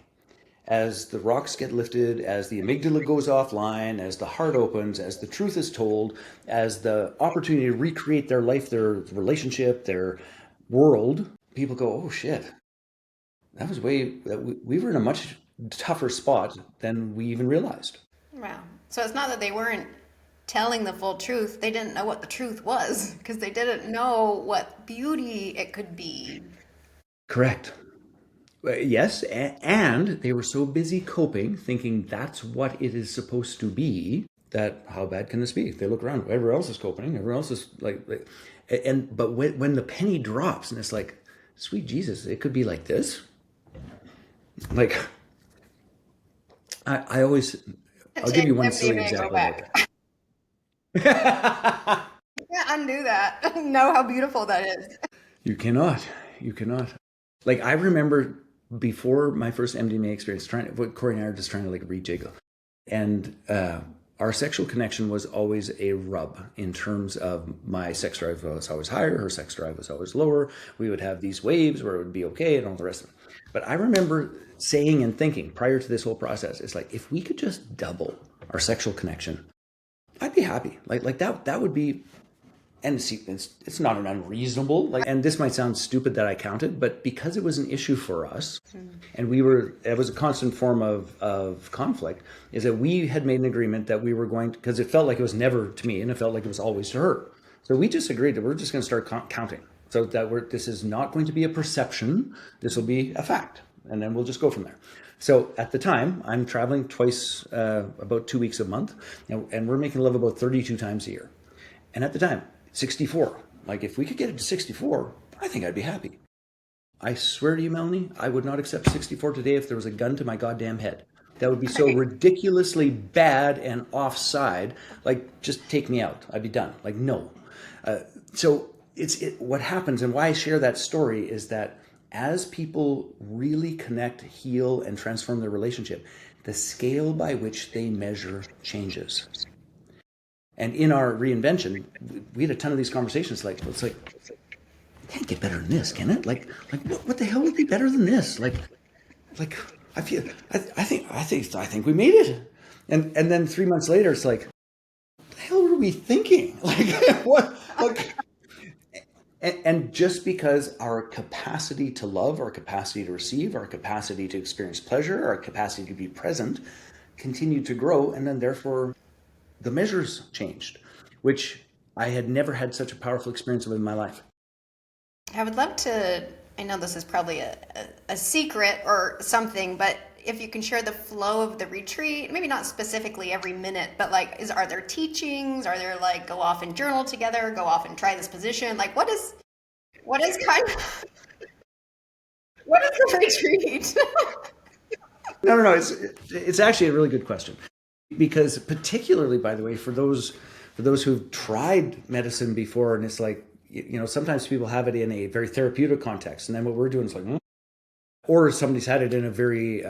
[SPEAKER 2] as the rocks get lifted, as the amygdala goes offline, as the heart opens, as the truth is told, as the opportunity to recreate their life, their relationship, their world, people go, oh shit, we were in a much tougher spot than we even realized.
[SPEAKER 1] Wow. So it's not that they weren't telling the full truth. They didn't know what the truth was because they didn't know what beauty it could be.
[SPEAKER 2] Correct. Yes, and they were so busy coping, thinking that's what it is supposed to be, that how bad can this be? They look around, everyone else is coping, everyone else is but when the penny drops and it's like, sweet Jesus, it could be like this. Like, I always, I'll give
[SPEAKER 1] Take
[SPEAKER 2] you one silly
[SPEAKER 1] MDMA and go
[SPEAKER 2] example about
[SPEAKER 1] back.
[SPEAKER 2] that.
[SPEAKER 1] Yeah, undo that. Know how beautiful that is.
[SPEAKER 2] You cannot. You cannot. Like, I remember before my first MDMA experience, Corey and I are just trying to like rejiggle. And our sexual connection was always a rub in terms of my sex drive was always higher, her sex drive was always lower. We would have these waves where it would be okay and all the rest of it. But I remember saying and thinking prior to this whole process, it's like, if we could just double our sexual connection, I'd be happy. Like that would be, and see, it's not an unreasonable, like, and this might sound stupid that I counted, but because it was an issue for us, and it was a constant form of conflict, is that we had made an agreement that we were going to, because it felt like it was never to me and it felt like it was always to her. So we just agreed that we're just going to start counting, so that this is not going to be a perception, this will be a fact, and then we'll just go from there. So at the time, I'm traveling twice, about 2 weeks a month, and we're making love about 32 times a year. And at the time, 64. Like, if we could get it to 64, I think I'd be happy. I swear to you, Melanie, I would not accept 64 today if there was a gun to my goddamn head. That would be so ridiculously bad and offside. Like, just take me out. I'd be done. Like, no. So what happens, and why I share that story, is that as people really connect, heal, and transform their relationship, the scale by which they measure changes. And in our reinvention, we had a ton of these conversations. Like, it's like, it can't get better than this, can it? Like what the hell would be better than this? Like, I think we made it. And then 3 months later, it's like, what the hell were we thinking? Like, what? Like, and just because our capacity to love, our capacity to receive, our capacity to experience pleasure, our capacity to be present, continued to grow, and then therefore the measures changed, which I had never had such a powerful experience of in my life.
[SPEAKER 1] I would love to, I know this is probably a secret or something, but if you can share the flow of the retreat, maybe not specifically every minute, but like, are there teachings? Are there like, go off and journal together, go off and try this position? Like, what is kind of, what is the retreat?
[SPEAKER 2] No. It's actually a really good question, because particularly, by the way, for those who've tried medicine before, and it's like, sometimes people have it in a very therapeutic context, and then what we're doing is like, or somebody's had it in a very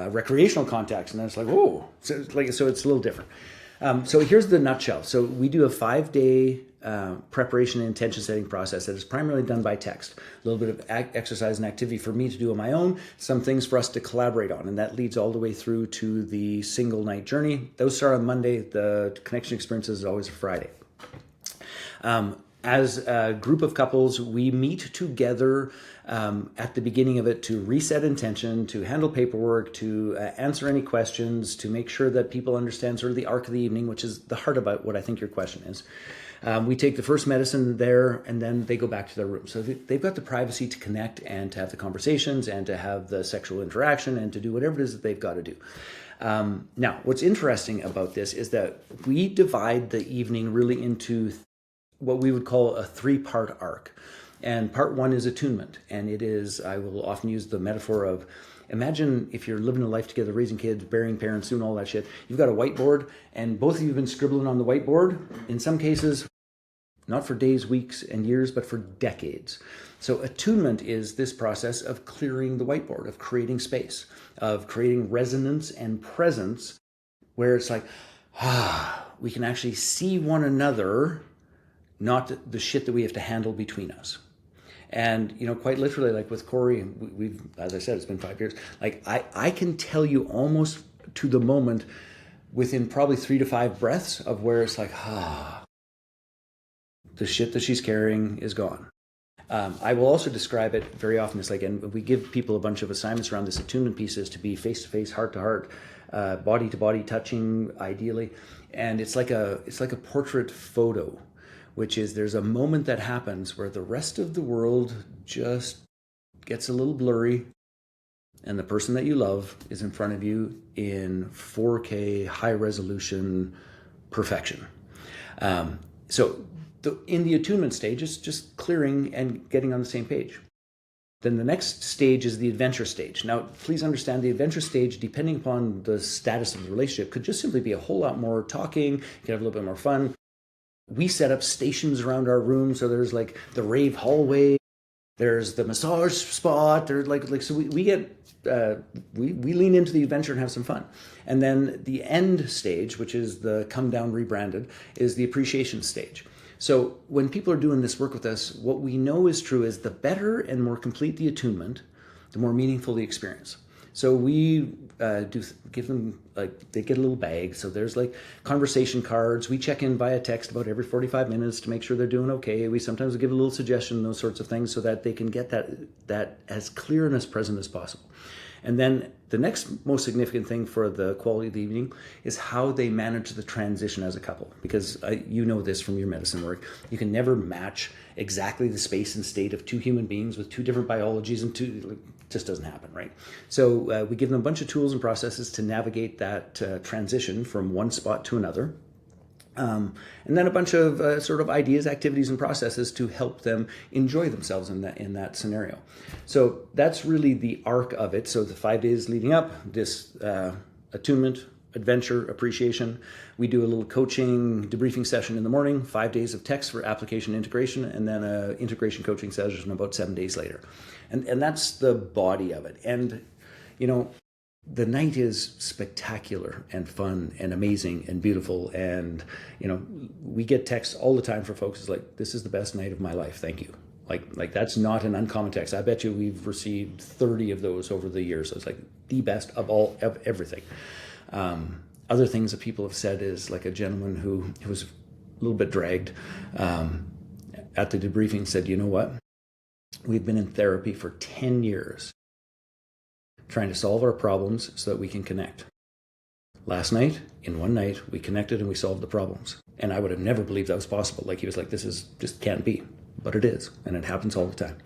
[SPEAKER 2] recreational context, and then it's like, oh, so it's a little different. So here's the nutshell. So we do a 5-day preparation and intention setting process that is primarily done by text. A little bit of exercise and activity for me to do on my own, some things for us to collaborate on, and that leads all the way through to the single night journey. Those start on Monday. The connection experiences is always a Friday. As a group of couples, we meet together at the beginning of it to reset intention, to handle paperwork, to answer any questions, to make sure that people understand sort of the arc of the evening, which is the heart about what I think your question is. We take the first medicine there, and then they go back to their room. So they've got the privacy to connect and to have the conversations and to have the sexual interaction and to do whatever it is that they've got to do. Now, what's interesting about this is that we divide the evening really into what we would call a 3-part arc. And part 1 is attunement. And it is, I will often use the metaphor of, imagine if you're living a life together, raising kids, burying parents, doing all that shit. You've got a whiteboard, and both of you have been scribbling on the whiteboard, in some cases, not for days, weeks, and years, but for decades. So attunement is this process of clearing the whiteboard, of creating space, of creating resonance and presence, where it's like, we can actually see one another, not the shit that we have to handle between us. And, quite literally, like with Corey, we've, as I said, it's been 5 years. Like, I can tell you almost to the moment within probably 3 to 5 breaths of where it's like, the shit that she's carrying is gone. I will also describe it very often as like, and we give people a bunch of assignments around this attunement pieces to be face-to-face, heart-to-heart, body-to-body touching, ideally. And it's like a portrait photo, which is there's a moment that happens where the rest of the world just gets a little blurry, and the person that you love is in front of you in 4K high resolution perfection. So in the attunement stage, it's just clearing and getting on the same page. Then the next stage is the adventure stage. Now, please understand the adventure stage, depending upon the status of the relationship, could just simply be a whole lot more talking, you can have a little bit more fun. We set up stations around our room, so there's like the rave hallway, there's the massage spot, there's so we get we lean into the adventure and have some fun. And then the end stage, which is the come down rebranded, is the appreciation stage. So when people are doing this work with us, what we know is true is the better and more complete the attunement, the more meaningful the experience. So we give them, like, they get a little bag. So there's like conversation cards. We check in via text about every 45 minutes to make sure they're doing okay. We sometimes give a little suggestion, those sorts of things, so that they can get that as clear and as present as possible. And then the next most significant thing for the quality of the evening is how they manage the transition as a couple. Because you know this from your medicine work, you can never match exactly the space and state of two human beings with two different biologies, and it just doesn't happen, right? So we give them a bunch of tools and processes to navigate that transition from one spot to another. And then a bunch of sort of ideas, activities, and processes to help them enjoy themselves in that scenario. So that's really the arc of it. So the 5 days leading up, this attunement, adventure, appreciation. We do a little coaching debriefing session in the morning, 5 days of text for application integration, and then an integration coaching session about 7 days later. And that's the body of it. And, you know, the night is spectacular and fun and amazing and beautiful. And, you know, we get texts all the time from folks. It's like, this is the best night of my life. Thank you. Like that's not an uncommon text. I bet you we've received 30 of those over the years. So it's like the best of everything. Other things that people have said is, like, a gentleman who was a little bit dragged at the debriefing said, you know what? We've been in therapy for 10 years. Trying to solve our problems so that we can connect. Last night, in one night, we connected and we solved the problems. And I would have never believed that was possible. Like, he was like, this is just can't be. But it is, and it happens all the time.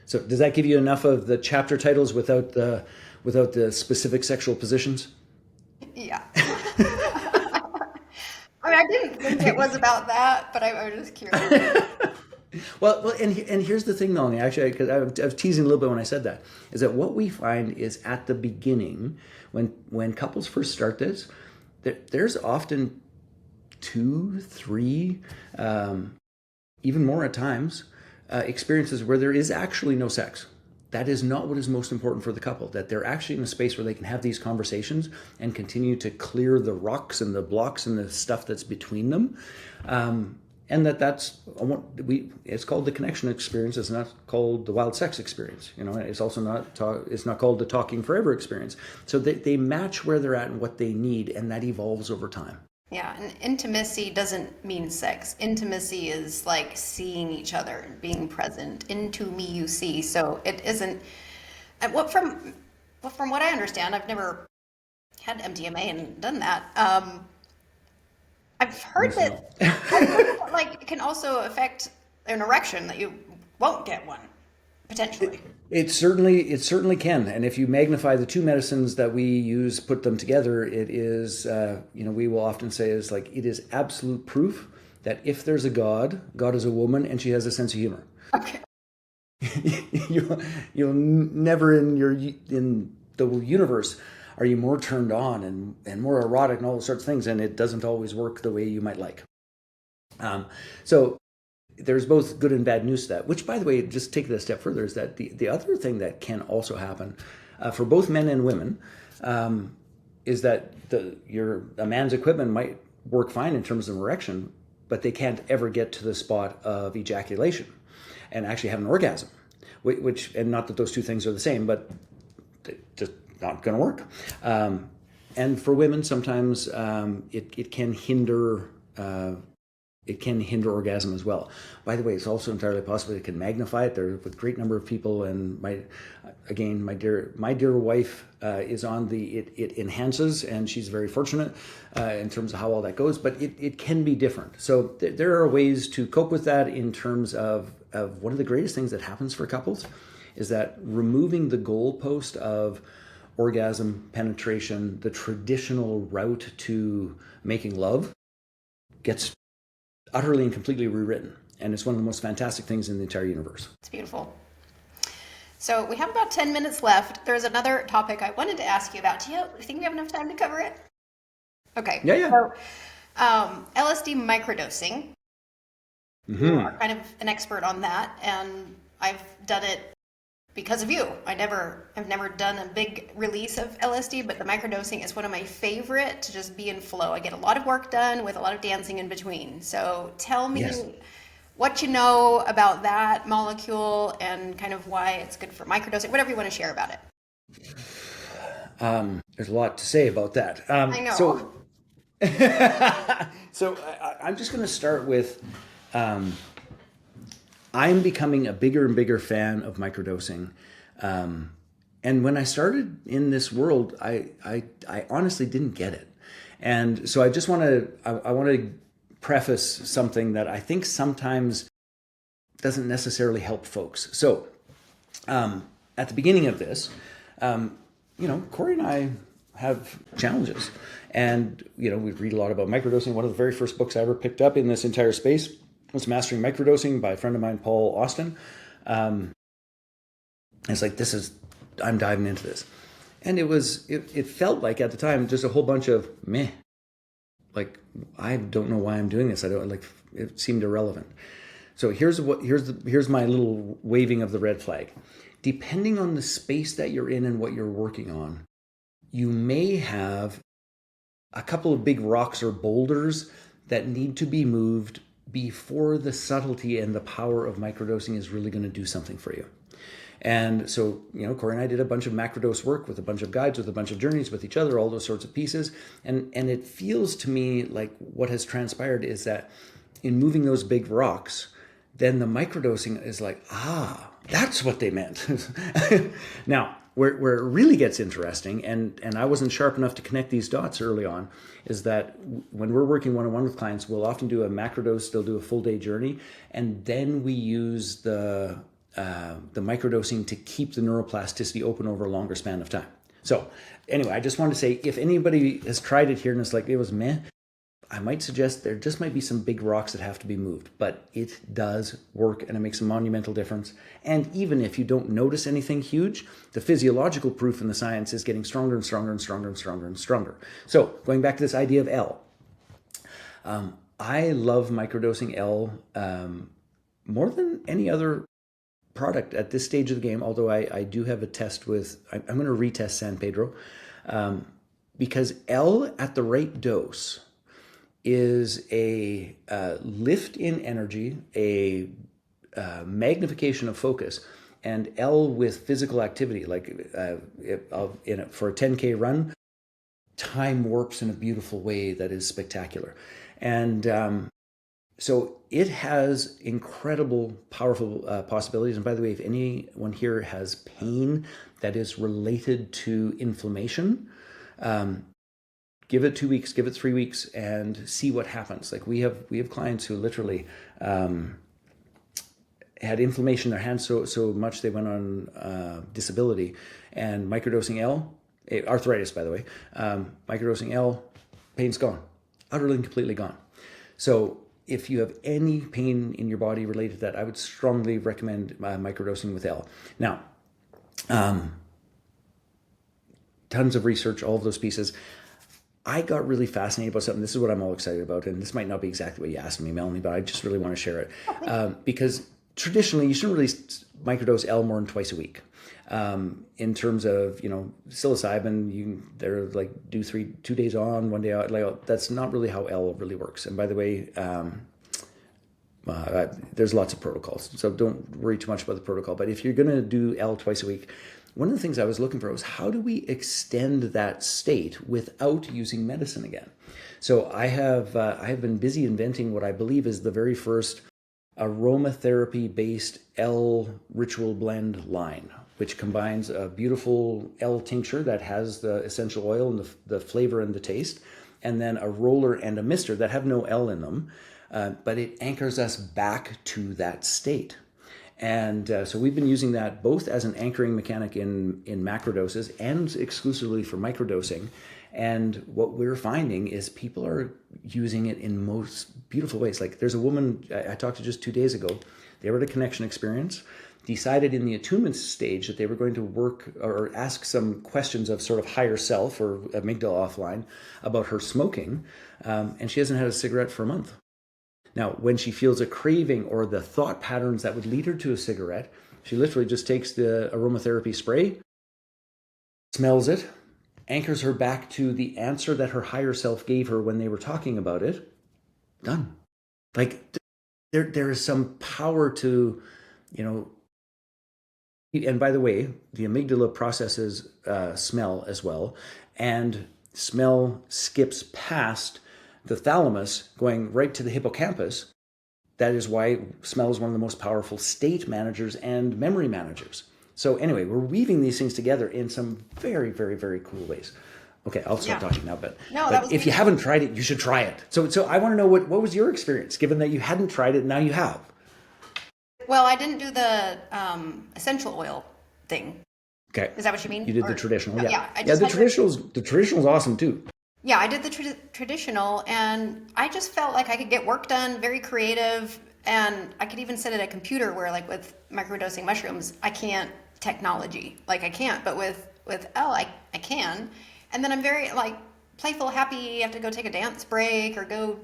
[SPEAKER 2] So does that give you enough of the chapter titles without the specific sexual positions?
[SPEAKER 1] Yeah. I mean, I didn't think it was about that, but I was just curious.
[SPEAKER 2] Well, and here's the thing, Melanie, actually, because I was teasing a little bit when I said that, is that what we find is at the beginning, when couples first start this, there's often 2, 3, even more at times, experiences where there is actually no sex. That is not what is most important for the couple, that they're actually in a space where they can have these conversations and continue to clear the rocks and the blocks and the stuff that's between them. And it's called the connection experience. It's not called the wild sex experience. You know, it's also it's not called the talking forever experience. So they match where they're at and what they need, and that evolves over time.
[SPEAKER 1] Yeah, and intimacy doesn't mean sex. Intimacy is like seeing each other, being present. Into me you see. So it isn't. From what I understand, I've never had MDMA and done that. I've heard that like it can also affect an erection, that you won't get one potentially.
[SPEAKER 2] It certainly can. And if you magnify the two medicines that we use, put them together, it is we will often say is like, it is absolute proof that if there's a God is a woman, and she has a sense of humor.
[SPEAKER 1] Okay.
[SPEAKER 2] You'll never in the universe are you more turned on and more erotic and all those sorts of things, and it doesn't always work the way you might like. So there's both good and bad news to that, which, by the way, just take it a step further, is that the other thing that can also happen for both men and women is that a man's equipment might work fine in terms of erection, but they can't ever get to the spot of ejaculation and actually have an orgasm, which, and not that those two things are the same, but just not going to work. And for women, sometimes it can hinder orgasm as well. By the way, it's also entirely possible it can magnify it. There's a great number of people, and my dear wife is on it enhances, and she's very fortunate in terms of how all that goes. But it can be different. So there are ways to cope with that in terms of one of the greatest things that happens for couples is that removing the goalpost of orgasm, penetration, the traditional route to making love, gets utterly and completely rewritten. And it's one of the most fantastic things in the entire universe.
[SPEAKER 1] It's beautiful. So we have about 10 minutes left. There's another topic I wanted to ask you about. Do you think we have enough time to cover it? Okay.
[SPEAKER 2] Yeah, yeah.
[SPEAKER 1] So, LSD microdosing. You are kind of an expert on that, and I've done it because of you. I've never done a big release of LSD, but the microdosing is one of my favorite to just be in flow. I get a lot of work done with a lot of dancing in between. So tell me
[SPEAKER 2] Yes.
[SPEAKER 1] what you know about that molecule and kind of why it's good for microdosing, whatever you want to share about it.
[SPEAKER 2] There's a lot to say about that.
[SPEAKER 1] I know.
[SPEAKER 2] So I'm just going to start with I'm becoming a bigger and bigger fan of microdosing. And when I started in this world, I honestly didn't get it. And so I just want to, I want to preface something that I think sometimes doesn't necessarily help folks. So at the beginning of this, Corey and I have challenges. And, we read a lot about microdosing. One of the very first books I ever picked up in this entire space was Mastering Microdosing by a friend of mine, Paul Austin. It's like, I'm diving into this. And it felt like at the time, just a whole bunch of meh. Like, I don't know why I'm doing this. It seemed irrelevant. So here's my little waving of the red flag. Depending on the space that you're in and what you're working on, you may have a couple of big rocks or boulders that need to be moved before the subtlety and the power of microdosing is really going to do something for you. And so, Corey and I did a bunch of macrodose work with a bunch of guides, with a bunch of journeys with each other, all those sorts of pieces. And it feels to me like what has transpired is that in moving those big rocks, then the microdosing is like, that's what they meant. Now, where it really gets interesting, and I wasn't sharp enough to connect these dots early on, is that when we're working one-on-one with clients, we'll often do a macrodose, they'll do a full day journey, and then we use the microdosing to keep the neuroplasticity open over a longer span of time. So anyway, I just wanted to say, if anybody has tried it here and it's like, it was meh, I might suggest there just might be some big rocks that have to be moved, but it does work and it makes a monumental difference. And even if you don't notice anything huge, the physiological proof in the science is getting stronger and stronger and stronger and stronger and stronger. So going back to this idea of L, I love microdosing L more than any other product at this stage of the game, although I do have a test I'm going to retest San Pedro, because L at the right dose is a lift in energy, a magnification of focus, and L with physical activity, like for a 10K run, time warps in a beautiful way that is spectacular. And so it has incredible, powerful possibilities. And by the way, if anyone here has pain that is related to inflammation, give it 2 weeks, give it 3 weeks, and see what happens. Like we have clients who literally had inflammation in their hands so much they went on disability, and microdosing L, arthritis by the way, microdosing L, pain's gone, utterly and completely gone. So if you have any pain in your body related to that, I would strongly recommend microdosing with L. Now, tons of research, all of those pieces. I got really fascinated about something. This is what I'm all excited about, and this might not be exactly what you asked me, Melanie, but I just really want to share it. Because traditionally, you shouldn't really microdose L more than twice a week. In terms of, psilocybin, they're like do 2 days on, 1 day out. Like, that's not really how L really works. And by the way, there's lots of protocols, so don't worry too much about the protocol. But if you're going to do L twice a week, one of the things I was looking for was how do we extend that state without using medicine again? So I have been busy inventing what I believe is the very first aromatherapy-based L ritual blend line, which combines a beautiful L tincture that has the essential oil and the flavor and the taste, and then a roller and a mister that have no L in them, but it anchors us back to that state. And so we've been using that both as an anchoring mechanic in macrodoses and exclusively for microdosing. And what we're finding is people are using it in most beautiful ways. Like there's a woman I talked to just 2 days ago. They were at a connection experience, decided in the attunement stage that they were going to work or ask some questions of sort of higher self or amygdala offline about her smoking. And she hasn't had a cigarette for a month. Now, when she feels a craving or the thought patterns that would lead her to a cigarette, she literally just takes the aromatherapy spray, smells it, anchors her back to the answer that her higher self gave her when they were talking about it. Done. Like there is some power to, and by the way, the amygdala processes smell as well, and smell skips past the thalamus going right to the hippocampus. That is why smell is one of the most powerful state managers and memory managers. So anyway, we're weaving these things together in some very, very, very cool ways. Okay, I'll stop talking now, but if you haven't tried it, you should try it. So I want to know what was your experience, given that you hadn't tried it, and now you have?
[SPEAKER 1] Well, I didn't do the essential oil thing.
[SPEAKER 2] Okay.
[SPEAKER 1] Is that what you mean?
[SPEAKER 2] You did the traditional, yeah.
[SPEAKER 1] The
[SPEAKER 2] traditional's awesome too.
[SPEAKER 1] Yeah, I did the traditional, and I just felt like I could get work done, very creative, and I could even sit at a computer where, like with microdosing mushrooms, I can't technology. Like I can't, but with L, I can. And then I'm very like playful, happy, have to go take a dance break or go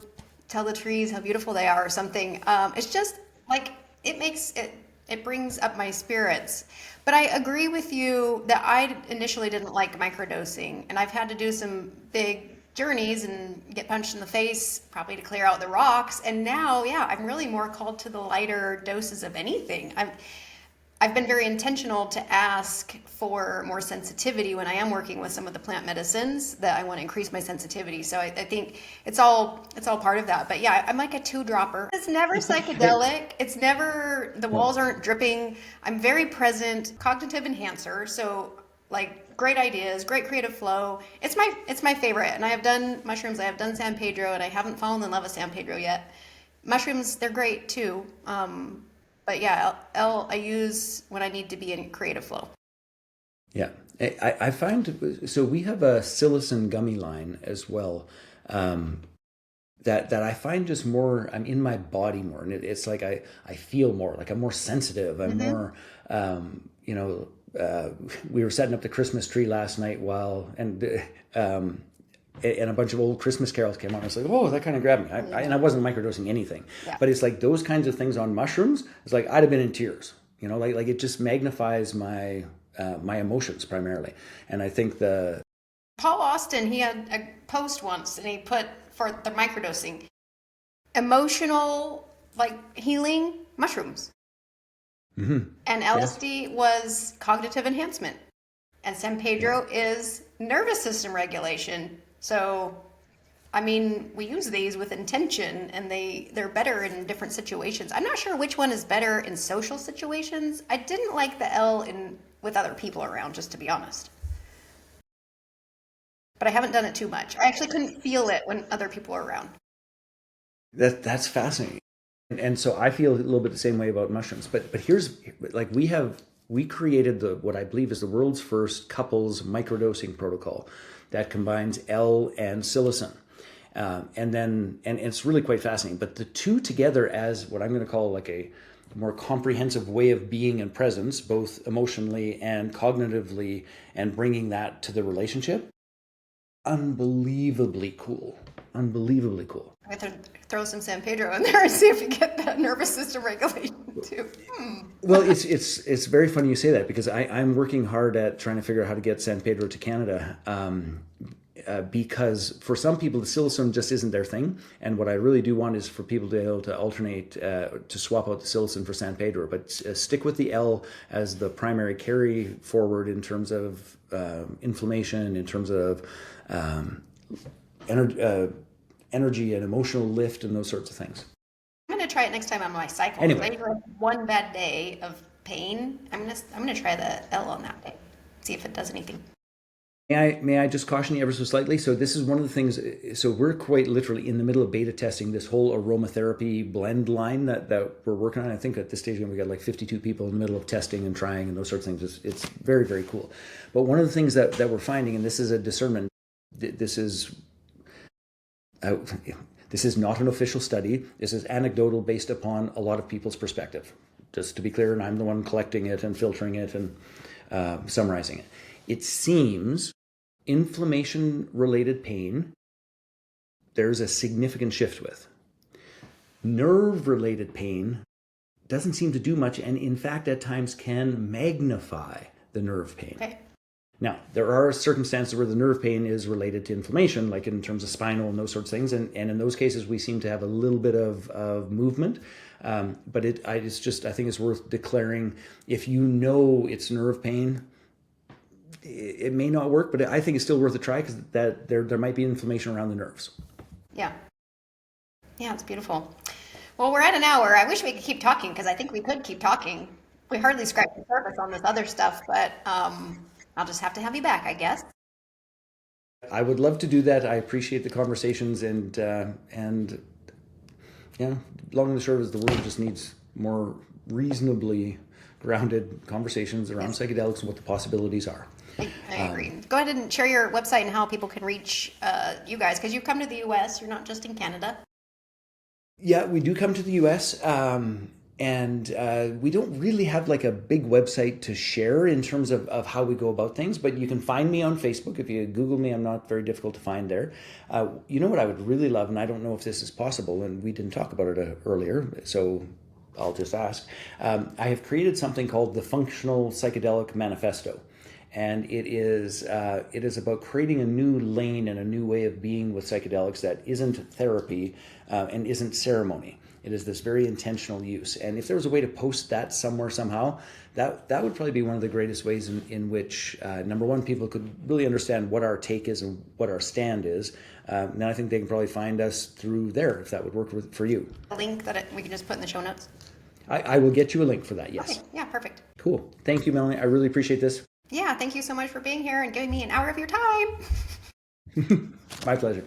[SPEAKER 1] tell the trees how beautiful they are or something. It's just like, it brings up my spirits. But I agree with you that I initially didn't like microdosing, and I've had to do some big journeys and get punched in the face, probably to clear out the rocks. And now, I'm really more called to the lighter doses of anything. I've been very intentional to ask for more sensitivity when I am working with some of the plant medicines, that I want to increase my sensitivity. So I think it's all part of that. But yeah, I'm like a 2-dropper. It's never psychedelic. It's never, the walls aren't dripping. I'm very present, cognitive enhancer. So like great ideas, great creative flow. It's my favorite. And I have done mushrooms. I have done San Pedro, and I haven't fallen in love with San Pedro yet. Mushrooms, they're great too. But yeah, L I use when I need to be in creative flow.
[SPEAKER 2] Yeah, I find, so we have a psilocin gummy line as well, that I find just more, I'm in my body more, and it's like I feel more, like I'm more sensitive. I'm more, we were setting up the Christmas tree last night and a bunch of old Christmas carols came on. I was like, oh, that kind of grabbed me. And I wasn't microdosing anything. Yeah. But it's like those kinds of things on mushrooms, it's like I'd have been in tears. Like it just magnifies my emotions primarily. And I think
[SPEAKER 1] Paul Austin, he had a post once, and he put for the microdosing, emotional, like healing mushrooms. Mm-hmm. And LSD was cognitive enhancement. And San Pedro is nervous system regulation. So, I mean, we use these with intention, and they're better in different situations. I'm not sure which one is better in social situations. I didn't like the L with other people around, just to be honest. But I haven't done it too much. I actually couldn't feel it when other people were around.
[SPEAKER 2] That's fascinating. And so I feel a little bit the same way about mushrooms. But here's, like, we created what I believe is the world's first couples microdosing protocol that combines L and psilocin. And it's really quite fascinating. But the two together as what I'm going to call like a more comprehensive way of being and presence, both emotionally and cognitively, and bringing that to the relationship, unbelievably cool. Unbelievably cool.
[SPEAKER 1] I have to throw some San Pedro in there and see if you get that nervous system regulation too.
[SPEAKER 2] Well, it's very funny you say that, because I'm working hard at trying to figure out how to get San Pedro to Canada, because for some people the psilocin just isn't their thing, and what I really do want is for people to be able to alternate, to swap out the psilocin for San Pedro, but stick with the L as the primary carry forward in terms of inflammation, in terms of energy and emotional lift and those sorts of things.
[SPEAKER 1] I'm going to try it next time on my cycle.
[SPEAKER 2] Anyway.
[SPEAKER 1] I have one bad day of pain. I'm going to try the L on that day, see if it does anything.
[SPEAKER 2] May I just caution you ever so slightly? So this is one of the things, so we're quite literally in the middle of beta testing this whole aromatherapy blend line that we're working on. I think at this stage we got like 52 people in the middle of testing and trying and those sorts of things. It's very, very cool. But one of the things that we're finding, and this is a discernment, This is this is not an official study. This is anecdotal based upon a lot of people's perspective. Just to be clear, and I'm the one collecting it and filtering it and summarizing it. It seems inflammation-related pain, there's a significant shift with. Nerve-related pain doesn't seem to do much, and in fact, at times can magnify the nerve pain.
[SPEAKER 1] Okay.
[SPEAKER 2] Now, there are circumstances where the nerve pain is related to inflammation, like in terms of spinal and those sorts of things, and in those cases, we seem to have a little bit of movement. But I think it's worth declaring, if you know it's nerve pain, it may not work, but I think it's still worth a try, because that there might be inflammation around the nerves.
[SPEAKER 1] Yeah. Yeah, it's beautiful. Well, we're at an hour. I wish we could keep talking, because I think we could keep talking. We hardly scratched the surface on this other stuff, but I'll just have to have you back, I guess.
[SPEAKER 2] I would love to do that. I appreciate the conversations, and yeah, long and the short is the world just needs more reasonably grounded conversations around psychedelics and what the possibilities are.
[SPEAKER 1] I agree. Go ahead and share your website and how people can reach you guys, because you've come to the U.S. You're not just in Canada.
[SPEAKER 2] Yeah, we do come to the U.S. And we don't really have like a big website to share in terms of how we go about things, but you can find me on Facebook. If you Google me, I'm not very difficult to find there. You know what I would really love, and I don't know if this is possible, and we didn't talk about it earlier, so I'll just ask. I have created something called the Functional Psychedelic Manifesto. And it is about creating a new lane and a new way of being with psychedelics that isn't therapy and isn't ceremony. It is this very intentional use. And if there was a way to post that somewhere somehow, that would probably be one of the greatest ways in which, number one, people could really understand what our take is and what our stand is. And I think they can probably find us through there, if that would work for you.
[SPEAKER 1] A link that we can just put in the show notes?
[SPEAKER 2] I will get you a link for that, yes.
[SPEAKER 1] Okay, yeah, perfect.
[SPEAKER 2] Cool. Thank you, Melanie. I really appreciate this.
[SPEAKER 1] Yeah, thank you so much for being here and giving me an hour of your time.
[SPEAKER 2] My pleasure.